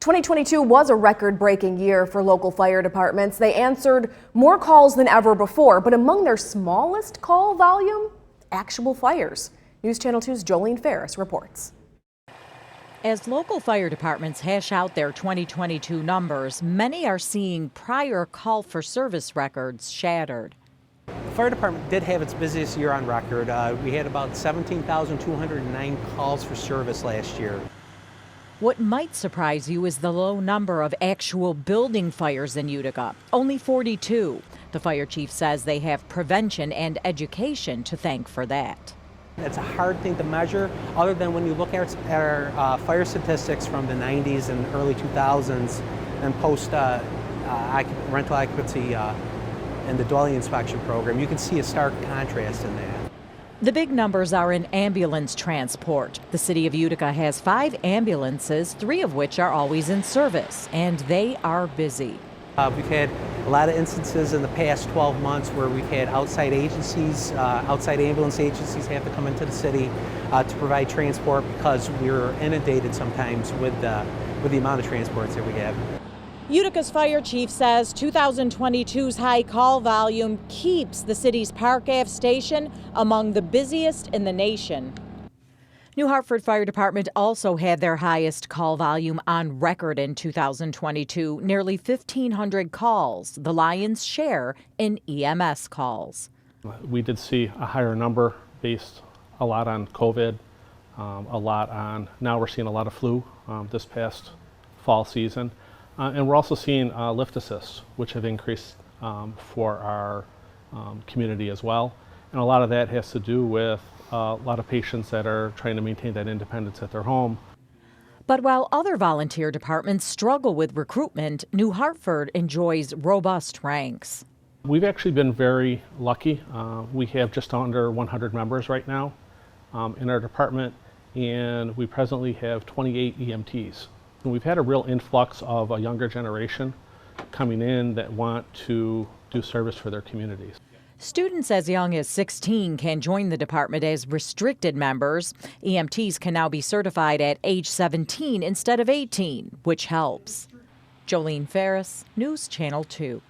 2022 was a record-breaking year for local fire departments. They answered more calls than ever before, but among their smallest call volume, actual fires. News Channel 2's Jolene Ferris reports. As local fire departments hash out their 2022 numbers, many are seeing prior call for service records shattered. The fire department did have its busiest year on record. We had about 17,209 calls for service last year. What might surprise you is the low number of actual building fires in Utica, only 42. The fire chief says they have prevention and education to thank for that. It's a hard thing to measure, other than when you look at our fire statistics from the 90s and early 2000s and post rental occupancy and the dwelling inspection program. You can see a stark contrast in that. The big numbers are in ambulance transport. The city of Utica has 5 ambulances, 3 of which are always in service, and they are busy. We've had a lot of instances in the past 12 months where we've had outside agencies, outside ambulance agencies have to come into the city to provide transport because we're inundated sometimes with the amount of transports that we have. Utica's fire chief says 2022's high call volume keeps the city's Park Ave station among the busiest in the nation. New Hartford Fire Department also had their highest call volume on record in 2022, nearly 1,500 calls, the lion's share in EMS calls. We did see a higher number based a lot on COVID, now we're seeing a lot of flu this past fall season. And we're also seeing lift assists, which have increased for our community as well. And a lot of that has to do with a lot of patients that are trying to maintain that independence at their home. But while other volunteer departments struggle with recruitment, New Hartford enjoys robust ranks. We've actually been very lucky. We have just under 100 members right now in our department, and we presently have 28 EMTs. We've had a real influx of a younger generation coming in that want to do service for their communities. Students as young as 16 can join the department as restricted members. EMTs can now be certified at age 17 instead of 18, which helps. Jolene Ferris, News Channel 2.